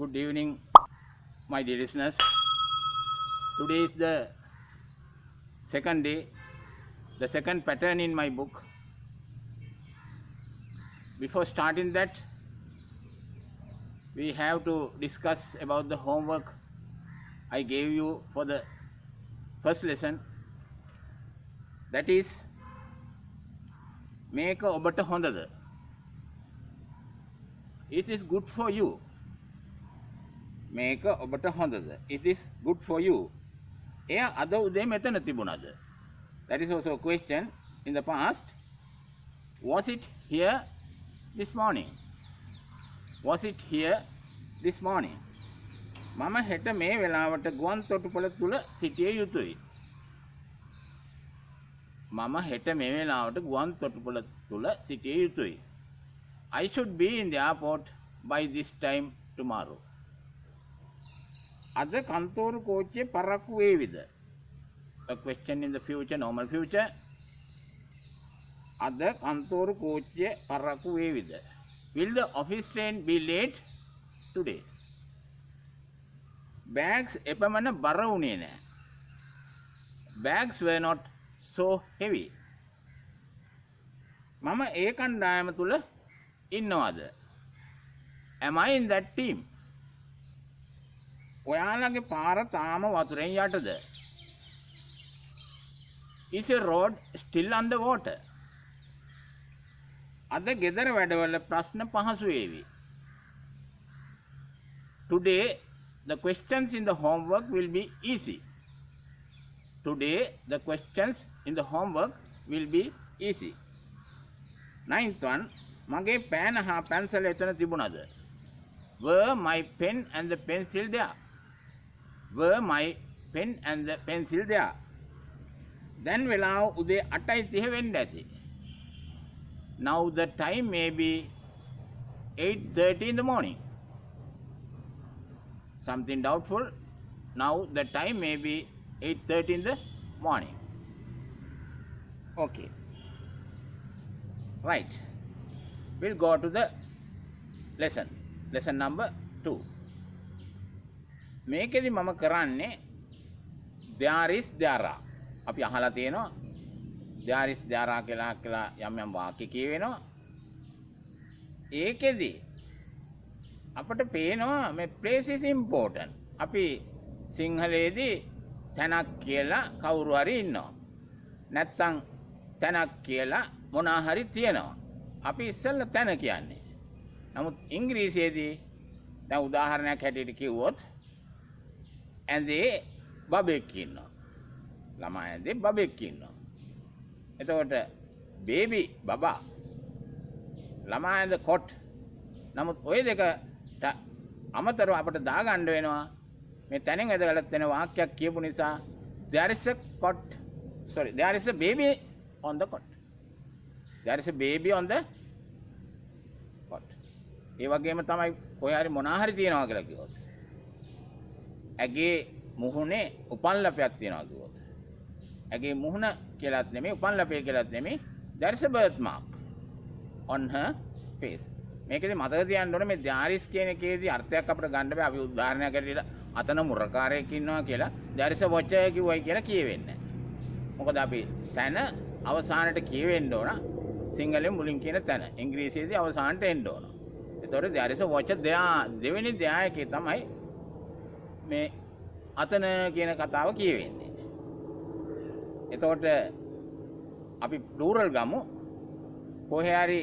Good evening, my dear listeners. Today is the second day, the second pattern in my book. Before starting that, we have to discuss about the homework I gave you for the first lesson. That is, මේක ඔබට හොඳද? It is good for you. මේක ඔබට හොඳද? It is good for you. එයා අද උදේ මෙතන තිබුණාද? That is also a question in the past. Was it here this morning? Was it here this morning? මම හෙට මේ වෙලාවට ගුවන් තොටුපළ තුල සිටිය යුතුයි. මම හෙට මේ වෙලාවට ගුවන් තොටුපළ තුල සිටිය යුතුයි. I should be in the airport by this time tomorrow. අද කන්තෝරු කෝච්චිය පරක්කු වේවිද? A question in the future, normal future. අද කන්තෝරු කෝච්චිය පරක්කු වේවිද? Will the office train be late today? Bags එපමණ බර වුණේ නැහැ. Bags were not so heavy. මම ඒ කණ්ඩායම තුල ඉන්නවද? Am I in that team? ඔයාලගේ පාර තාම වතුරෙන් යටද? Is your road still under water? අද ගෙදර වැඩවල ප්‍රශ්න පහසු වේවි. Today the questions in the homework will be easy. Today the questions in the homework will be easy. Ninth one, මගේ පෑන හා පැන්සල එතන තිබුණද? Were my pen and the pencil there? Were my pen and the pencil there? Then වෙලාව උදේ 8:30 වෙන්න ඇති. Now the time may be 8:30 in the morning. Something doubtful. Now the time may be 8:30 in the morning. Okay. Right. We'll go to the lesson. Lesson number 2. මේකෙදි මම කරන්නේ there is there. අපි අහලා තියෙනවා there is there කියලා යම් වාක්‍ය කියවෙනවා. ඒකෙදි අපිට පේනවා මේ place is important. අපි සිංහලයේදී තැනක් කියලා කවුරු හරි ඉන්නවා. නැත්තම් තැනක් කියලා මොනා හරි තියෙනවා. අපි ඉස්සෙල්ලා තැන කියන්නේ. නමුත් ඉංග්‍රීසියේදී දැන් උදාහරණයක් හැටියට කිව්වොත් ඇඳේ බබෙක් ඉන්නවා. ළමයි ඇඳේ බබෙක් ඉන්නවා. එතකොට බේබි බබා ළමයි ඇඳ කොට්. නමුත් ওই දෙකට අමතරව අපිට දාගන්න වෙනවා මේ තැනින් වැදගත් වෙන වාක්‍යයක් කියපු නිසා there is a cot, sorry, there is a baby on the cot. There is a baby on the cot. ඒ වගේම තමයි කොහේ හරි මොනා හරි තියනවා කියලා කිව්වොත්. ඇගේ මුහුණේ උපන්ලපයක් තියනවා කිව්වොත්. ඇගේ මුහුණ කියලාත් නෙමෙයි උපන්ලපය කියලාත් නෙමෙයි there is a birthmark on her face. මේකෙදි මතක තියාගන්න ඕනේ මේ ධාරිස් කියන එකේදී අර්ථයක් අපිට ගන්න බෑ. අපි උදාහරණයක් ඇරලා අතන මුරකාරයෙක් ඉන්නවා කියලා there is a watcher කිව්වයි කියලා කියවෙන්නේ නැහැ. මොකද අපි තැන අවසානට කියවෙන්න ඕන සිංහලෙන් මුලින් කියන තැන. ඉංග්‍රීසියේදී අවසානට එන්න ඕන. ඒතකොට there is a watcher there. දෙවෙනි there එකේ තමයි මේ අතන කියන කතාව කියවෙන්නේ. එතකොට අපි plural ගමු. කොහේ හරි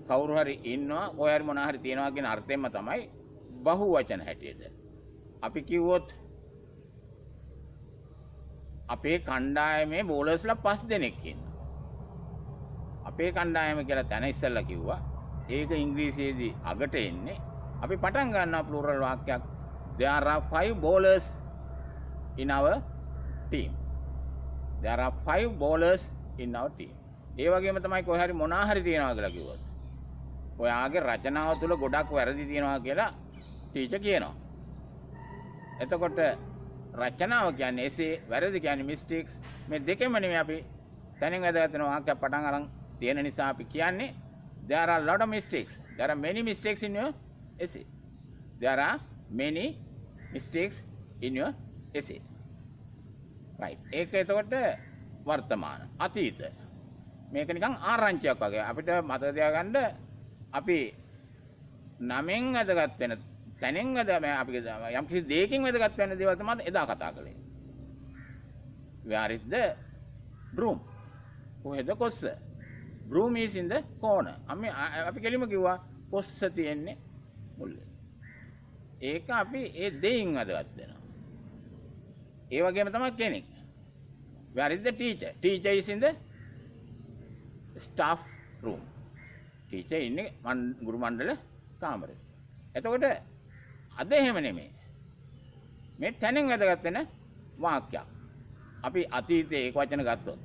කවුරු හරි ඉන්නවා කොහේ හරි මොනවා හරි තියනවා කියන අර්ථයෙන්ම තමයි බහු වචන හැටියට. අපි කිව්වොත් අපේ කණ්ඩායමේ බෝලර්ස්ලා 5 දෙනෙක් ඉන්නවා. අපේ කණ්ඩායම කියලා තැන ඉස්සෙල්ලා කිව්වා. ඒක ඉංග්‍රීසියේදී අගට එන්නේ. අපි පටන් ගන්නවා plural වාක්‍යයක්. There are 5 bowlers in our team. There are 5 bowlers in our team. ඒ වගේම තමයි කොහේ හරි මොනවා හරි තියනවා කියලා කිව්වොත්. ඔයාගේ රචනාව තුළ ගොඩක් වැරදි තියෙනවා කියලා ටීචර් කියනවා. එතකොට රචනාව කියන්නේ එසේ, වැරදි කියන්නේ මිස්ටේක්ස්. මේ දෙකම නෙමෙයි අපි තනින් වැදගත් වෙන වාක්‍යයක් පටන් අරන් තියෙන නිසා අපි කියන්නේ there are a lot of mistakes. There are many mistakes in your essay. There are many mistakes in your essay. Right. ඒක එතකොට වර්තමාන. අතීත. මේක නිකන් ආරංචියක් වගේ. අපිට මතක තියාගන්න අපි නමෙන් වැදගත් වෙන තැනෙන් අපි යම් කිසි දෙයකින් වැදගත් වෙන දේවල් තමයි එදා කතා කළේ. Where is the broom? කොහෙද කොස්ස? Broom is in the corner. අපි කෙලිම කිව්වා කොස්ස තියෙන්නේ මුල්ලේ. ඒක අපි ඒ දෙයින් වැදගත් වෙනවා. ඒ වගේම තමයි කෙනෙක්. Where is the teacher? Teacher is in the staff room. Teacher ඉන්නේ ගුරු මණ්ඩල කාමරේ. එතකොට අද එහෙම නෙමෙයි. මේ තැනින් වැදගත් වෙන වාක්‍යයක්. අපි අතීතයේ ඒක වචන ගත්තොත්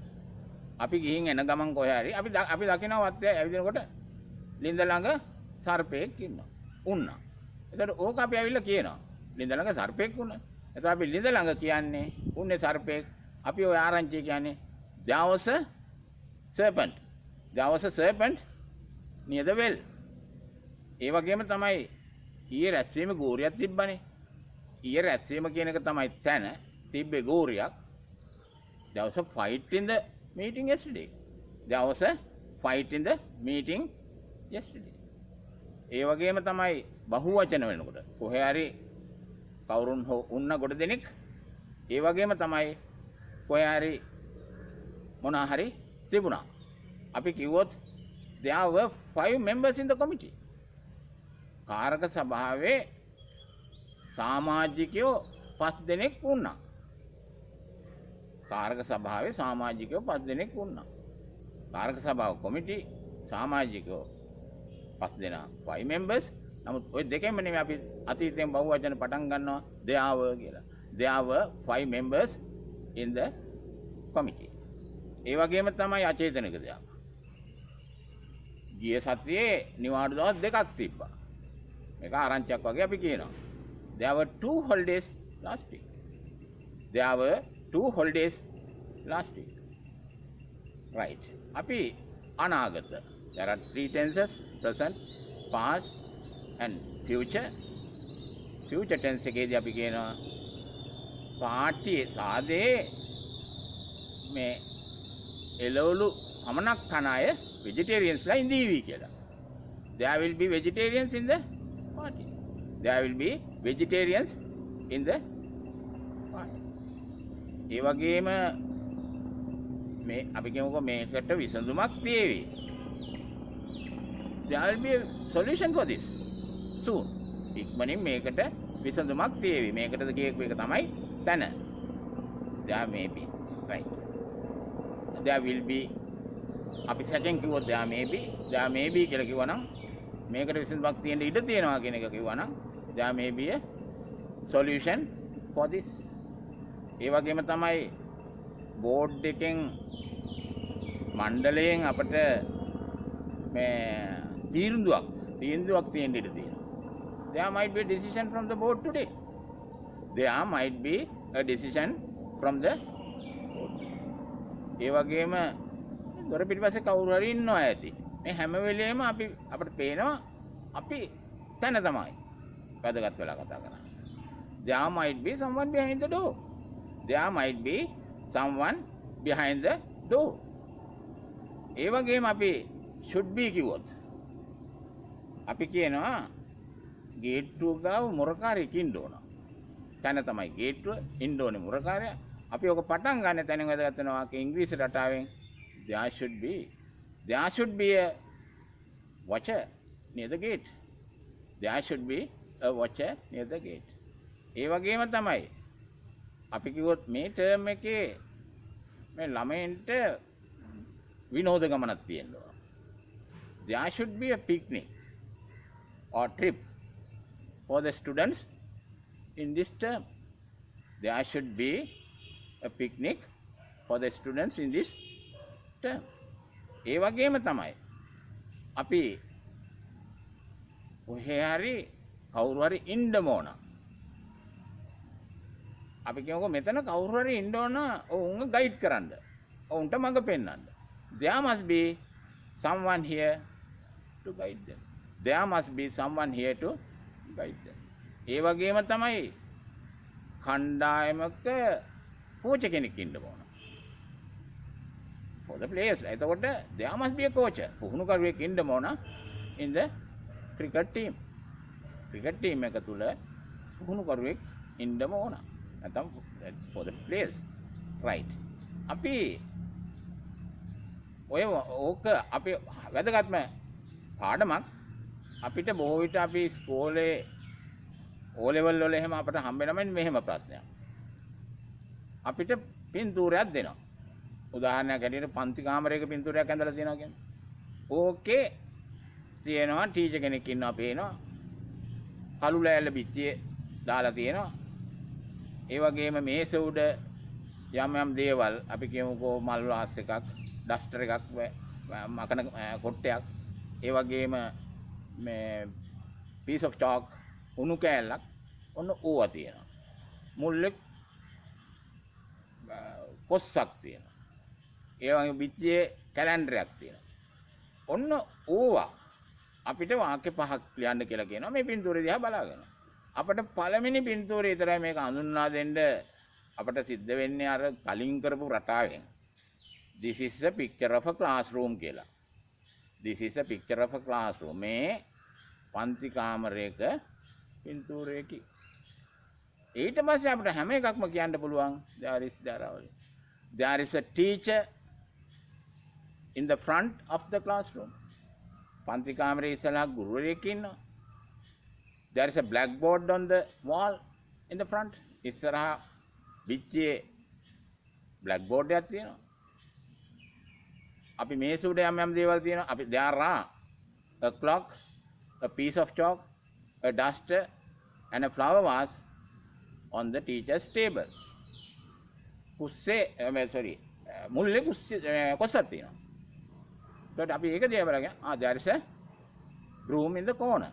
අපි ගිහින් එන ගමන් කොහේ හරි අපි දකිනවා වත්තේ ඇවිදිනකොට ලින්ද ළඟ සර්පෙක් ඉන්නවා. උන්නා. එතකොට ඕක අපි ඇවිල්ලා කියනවා. ලින්ද ළඟ සර්පෙක් වුණා. එතකොට අපි ලින්ද ළඟ කියන්නේ උන්නේ සර්පෙක්. අපි ওই ආරංචිය කියන්නේ there was a serpent. There was a serpent near the well. ඒ වගේම තමයි ඊයේ රැස්වීම ගෝරියක් තිබ්බනේ. ඊයේ රැස්වීම කියන එක තමයි තැන තිබ්බේ ගෝරියක්. There was a fight in the meeting yesterday. There was a fight in the meeting yesterday. ඒ වගේම තමයි බහුවචන වෙනකොට කොහේ හරි කවුරුන් හෝ උන්න කොට දෙනෙක් ඒ වගේම තමයි කොහේ හරි මොනවා හරි තිබුණා. අපි කිව්වොත් there were 5 members in the committee. කාරක සභාවේ සමාජිකයෝ 5 දෙනෙක් වුණා. කාරක සභාවේ සමාජිකයෝ 5 දෙනෙක් වුණා. කාරක සභාව කොමිටි සමාජිකයෝ 5 දෙනා 5 members. නමුත් ওই දෙකෙන්ම නෙමෙයි අපි අතීතයෙන් බහුවචන පටන් ගන්නවා there were කියලා. There were 5 members in the committee. ඒ වගේම තමයි අචේතනික දෙයක්. ගිය සතියේ නිවාඩු දවස් දෙකක් තිබ්බා. මේක ආරංචියක් වගේ අපි කියනවා. There were 2 holidays last week. There were 2 holidays last week. Right. අපි අනාගත. There are 3 tenses: present, past and future. Future tense එකේදී අපි කියනවා පාටියේ සාදේ මේ එළවලු අමනක් කන අය vegetariansලා ඉඳීවි කියලා. There will be vegetarians in the party. There will be vegetarians in the party. ඒ වගේම මේ අපි කියමුකෝ මේකට විසඳුමක් තියෙවි. There will be a solution for this soon. ඉක්මනින් මේකට විසඳුමක් තියෙවි. මේකටද කියපු එක තමයි තන. There may be. Right. There will be. අපි සැකෙන් කිව්වොත් there may be කියලා කිව්වනම් මේකට විසඳුමක් තියෙන්න ඉඩ තියෙනවා කියන එක කිව්වනම් there may be a solution for this. ඒ වගේම තමයි බෝඩ් එකෙන් මණ්ඩලයෙන් අපිට මේ තීන්දුවක් තියෙන්න ඉඩ තියෙනවා. There might be a decision from the board today. There might be a decision from the board. ඒ වගේම දොර පිටිපස්සේ කවුරු හරි ඉන්නවා ඇති. මේ හැම වෙලේම අපිට පේනවා අපි තැන තමයි වැදගත් වෙලා කතා කරන්නේ. There might be someone behind the door. There might be someone behind the door. ඒ වගේම අපි should be කිව්වොත් අපි කියනවා ගේට්ටුව ගාව මොරකාරයෙක් ඉන්න ඕන. තැන තමයි ගේට්ටුව ඉන්න ඕනේ මොරකාරයා. අපි ඔක පටන් ගන්න තැනින් වැදගත් වෙනවා වාක්‍ය ඉංග්‍රීසි රටාවෙන් there should be a watcher near the gate. There should be a watcher near the gate. ඒ වගේම තමයි අපි කිව්වොත් මේ ටර්ම් එකේ මේ ළමයින්ට විනෝද ගමනක් තියෙනවා. There should be a picnic or trip for the students in this term. There should be a picnic for the students in this term. ඒ වගේම තමයි අපි කොහේ හරි කවුරු හරි ඉන්න ඕන. අපි කියමුකෝ මෙතන කවුරු හරි ඉන්න ඕන ඔවුන්ව ගයිඩ් කරන්න. ඔවුන්ට මඟ පෙන්වන්න. There must be someone here to guide them. There must be someone here to guide them. ඒ වගේම තමයි කණ්ඩායමක කෝච් කෙනෙක් ඉන්න ඕන. For the players. එතකොට there must be a coach. පුහුණුකරුවෙක් ඉන්න ඕන in the cricket team. cricket team එක තුල පුහුණුකරුවෙක් ඉන්න ඕන. නැත්නම් for the players. right. අපි ඔය ඕක අපි වැදගත්ම පාඩමක් අපිට බොහෝ විට අපි ඉස්කෝලේ O level වල එහෙම අපිට හම්බ වෙනම මෙහෙම ප්‍රශ්නයක්. අපිට පින්තූරයක් දෙනවා. උදාහරණයක් ඇටියට පන්ති කාමරයක පින්තූරයක් ඇඳලා තියෙනවා කියන්නේ. ඕකේ තියෙනවා ටීචර් කෙනෙක් ඉන්නවා පේනවා. කළු ලෑල්ල පිටියේ දාලා තියෙනවා. ඒ වගේම මේස උඩ යම් යම් දේවල් අපි කියමුකෝ මල් වාස් එකක්, ඩස්ටර් එකක්, මකන කොට්ටයක්, ඒ වගේම මේ piece of chalk උණු කෑල්ලක් ඔන්න ඕවා තියෙනවා. මුල්ලේ කොස්සක් තියෙනවා. ඒ වගේ පිටියේ කැලෙන්ඩරයක් තියෙනවා. ඔන්න ඕවා අපිට වාක්‍ය පහක් ලියන්න කියලා කියනවා මේ පින්තූරය දිහා බලාගෙන. අපිට පළවෙනි පින්තූරය විතරයි මේක හඳුන්වා දෙන්න අපිට සිද්ධ වෙන්නේ අර කලින් කරපු රටාවෙන්. This is a picture of a classroom කියලා. This is a picture of a classroom. මේ පන්ති කාමරයක පින්තූරයකි. ඊට පස්සේ අපිට හැම එකක්ම කියන්න පුළුවන් there is a teacher in the front of the classroom. පන්ති කාමරයේ ඉස්සරහා ගුරුවරයෙක් ඉන්නවා. there is a blackboard on the wall in the front. ඉස්සරහා පිටියේ blackboard එකක් තියෙනවා. අපි මේස උඩ යම් යම් දේවල් තියෙනවා. අපි there are a clock, a piece of chalk, a duster and a flower vase on the teacher's table. මුල්ලේ කොස්සක් තියෙනවා. ඒකට අපි ඒක දිහා බලගෙන there is a broom in the corner.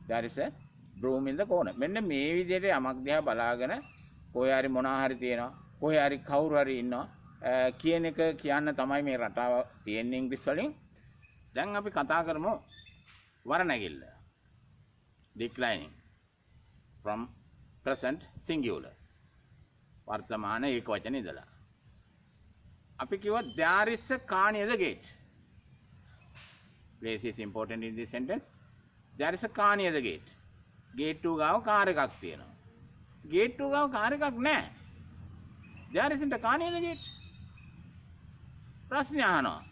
there is a broom in the corner. මෙන්න මේ විදිහට යමක් දිහා බලාගෙන කොහේ හරි මොනවා හරි තියෙනවා. කොහේ හරි කවුරු හරි ඉන්නවා කියන එක කියන්න තමයි මේ රටාව තියෙන්නේ ඉංග්‍රීසි වලින්. දැන් අපි කතා කරමු වරණැගිල්ල. declining from present singular. වර්තමාන ඒක වචන ඉඳලා. අපි කිව්වා there is a car near the gate. Place is important in this sentence. There is a car near the gate. Gate 2 ගාව කාර් එකක් තියෙනවා. Gate 2 ගාව කාර් එකක් නැහැ. There isn't a car near the gate. ප්‍රශ්න අහනවා.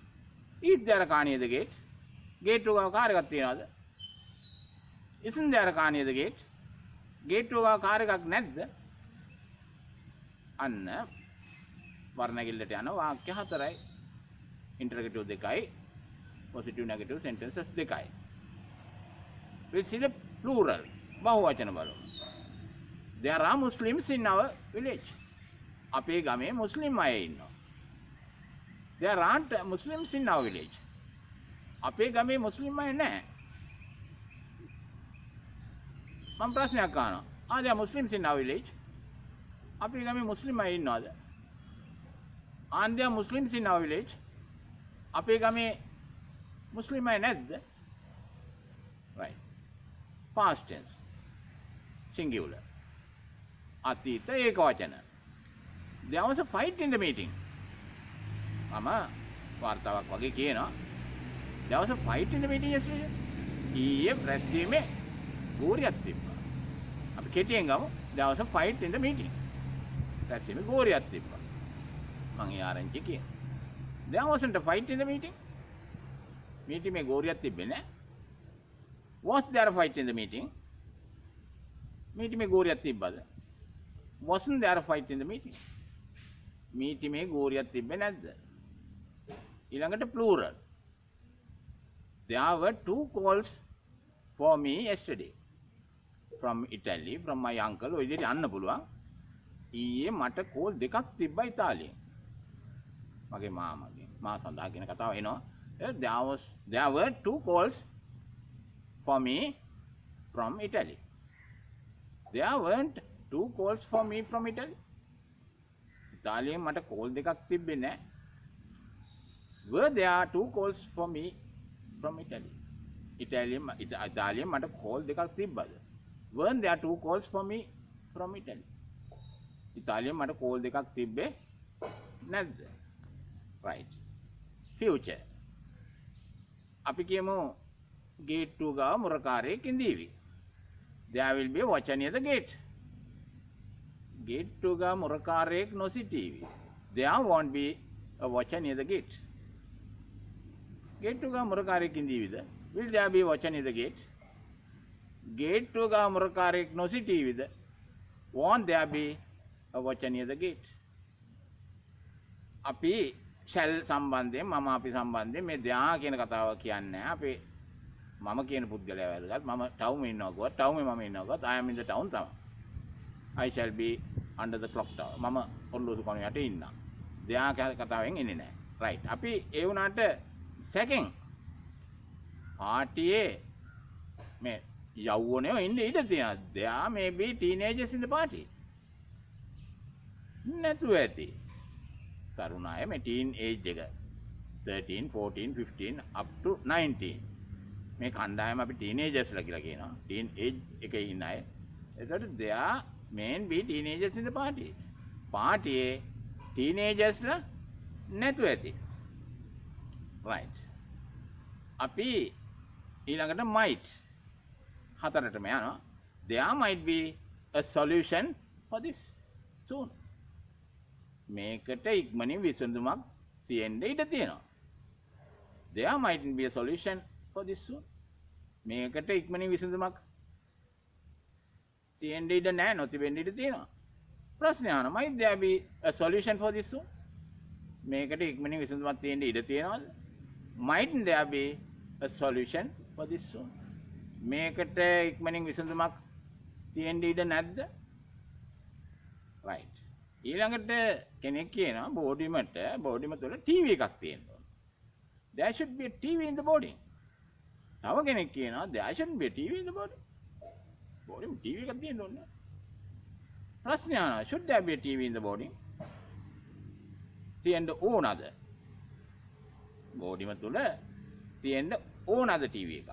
Is there a car near the gate? Gate 2 ගාව car එකක් තියෙනවද? Isn't there a car near the gate? Gate 2 ගාව කාර් එකක් නැද්ද? අන්න වර්ණගිල්ලට යන වාක්‍ය හතරයි. ඉන්ටර්ගේටිව් දෙකයි, පොසිටිව් නෙගටිව් සෙන්ටෙන්සස් දෙකයි. which is a plural. බහුවචන බලමු. There are Muslims in our village. අපේ ගමේ මුස්ලිම් අය ඉන්නවා. There aren't Muslims in our village. අපේ ගමේ මුස්ලිම් අය නැහැ. මම ප්‍රශ්නයක් අහනවා. there are Muslims in our village. අපේ ගමේ මුස්ලිම් අය ඉන්නවද? there are Muslims in our village. අපේ ගමේ මුස්ලිම් අය නැද්ද? right. past tense. singular. අතීත ඒක වචන. there was a fight in the meeting. මම වාර්තාවක් වගේ කියනවා. there was a fight in the meeting yesterday. ඊයේ රැස්වීමේ ගෝරියක් තිබ්බා. අපි කෙටියෙන් ගමු. there was a fight in the meeting. රැස්වීමේ ගෝරියක් තිබ්බා. මම ඒ ආරංචි කියනවා. there wasn't a fight in the meeting. meeting මේ ගෝරියක් තිබ්බේ නැහැ. was there a fight in the meeting? meeting මේ ගෝරියක් තිබ්බද? wasn't there a fight in the meeting? meeting මේ ගෝරියක් තිබ්බේ නැද්ද? ඊළඟට plural. there were 2 calls for me yesterday from Italy from my uncle. ඔය විදිහට යන්න පුළුවන්. ඊයේ මට කෝල් දෙකක් තිබ්බා ඉතාලියෙන්. මගේ මාමගේ. මා සඳහා කියන කතාව එනවා. there were 2 calls for me from Italy. there weren't 2 calls for me from Italy. ඉතාලියෙන් මට කෝල් දෙකක් තිබ්බේ නැහැ. were there 2 calls for me from Italy? ඉතාලියෙන් මට කෝල් දෙකක් තිබ්බද? weren't there 2 calls for me from Italy? ඉතාලියෙන් මට කෝල් දෙකක් තිබ්බේ නැද්ද? right. future. අපි කියමු gate 2 ගාව මුරකාරයෙක් ඉඳීවි. there will be a watcher near the gate. gate 2 ගාව මුරකාරයෙක් නොසිටීවි. there won't be a watcher near the gate. gate 2 ගාව මුරකාරයෙක් ඉඳීවිද? will there be a watcher near the gate? gate 2 ගාව මුරකාරයෙක් නොසිටීවිද? won't there be a watcher near the gate? අපි shall සම්බන්ධයෙන් මම අපි සම්බන්ධයෙන් මේ there කියන කතාව කියන්නේ අපි මම කියන පුද්ගලයා වැදගත්. මම town ඉන්නවා කිව්වා. town මම ඉන්නවා කිව්වා. I am in the town තමයි. I shall be under the clock tower. මම ඔල්ලුව කණු යට ඉන්නා. there කතාවෙන් එන්නේ නැහැ. right. අපි ඒ වුණාට second පාටියේ මේ යවුවනේ ඉන්නේ ඉඳ තියෙනවා. there may be teenagers in the party. නැතුව ඇති. තරුණ අය මේ teen age එක 13, 14, 15 up to 19. මේ කණ්ඩායම අපි teenagers ලා කියලා කියනවා. teen age එකේ ඉන්න අය. එතකොට there may be teenagers in the party. පාටියේ teenagers ලා නැතුව ඇති. right. අපි ඊළඟට might හතරටම යනවා. there might be a solution for this soon. මේකට ඉක්මනින් විසඳුමක් තියෙන්න ඉඩ තියෙනවා. there might be a solution for this soon. මේකට ඉක්මනින් විසඳුමක් තියෙන්න ඉඩ නැහැ, නොතිබෙන්න ඉඩ තියෙනවා. ප්‍රශ්නය අහනවා might there be a solution for this soon? මේකට ඉක්මනින් විසඳුමක් තියෙන්න ඉඩ තියෙනවද? might there be a solution for this soon? මේකට ඉක්මනින් විසඳුමක් තියෙන්න ඉඩ නැද්ද? right. ඊළඟට කෙනෙක් කියනවා බෝඩිම තුළ ටීවී එකක් තියෙන්න ඕන. there should be a TV in the boarding. තව කෙනෙක් කියනවා there shouldn't be a TV in the boarding. බෝඩිම ටීවී එකක් තියෙන්න ඕන. ප්‍රශ්නය අහනවා should there be a TV in the boarding? තියෙන්න ඕනද? බෝඩිම තුළ තියෙන්න ඕනද ටීවී එකක්?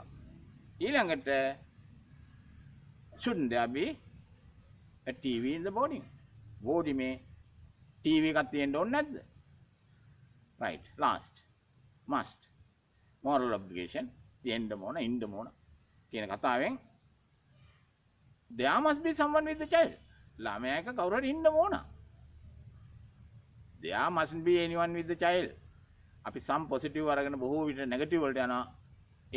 ඊළඟට shouldn't there be a TV in the boarding? බෝඩිමේ ටීවී එකක් තියෙන්න ඕනේ නැද්ද? right. last must moral obligation තියෙන්න ඕන ඉන්න ඕන කියන කතාවෙන් there must be someone with the child. ළමයා එක කවුරු හරි ඉන්න ඕන. there mustn't be anyone with the child. අපි some positive අරගෙන බොහෝ විට negative වලට යනවා.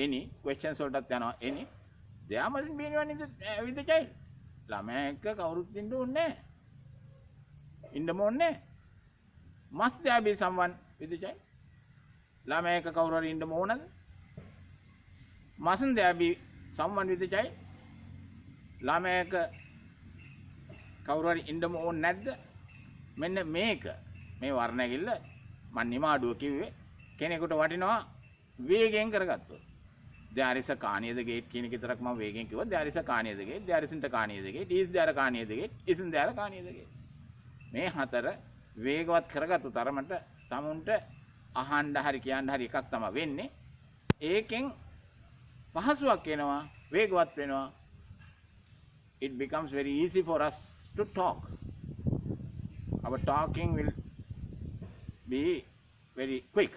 any questions වලටත් යනවා. any there mustn't be anyone with the child. ළමයා එක කවුරුත් ඉන්න ඕනේ නැහැ. ඉන්න ඕනේ. must there be someone with the child? ළමයා එක කවුරු හරි ඉන්න ඕනද? mustn't there be someone with the child? ළමයා එක කවුරු හරි ඉන්න ඕනේ නැද්ද? මෙන්න මේක මේ වර්ණගිල්ල මම නිමාඩුව කිව්වේ කෙනෙකුට වටිනවා වේගයෙන් කරගත්තොත්. there is a car near the gate කියන එක විතරක් මම වේගයෙන් කිව්වා. there is a car near the gate, there isn't a car near the gate, is there a car near the gate, isn't there a car near the gate. මේ හතර වේගවත් කරගත්තු තරමට තමුන්ට අහන්න හරි කියන්න හරි එකක් තමයි වෙන්නේ. ඒකෙන් පහසුවක් එනවා, වේගවත් වෙනවා. it becomes very easy for us to talk. our talking will be very quick.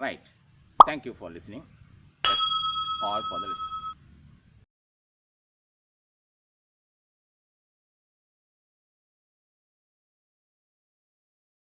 right. thank you for listening. That's all for the listening.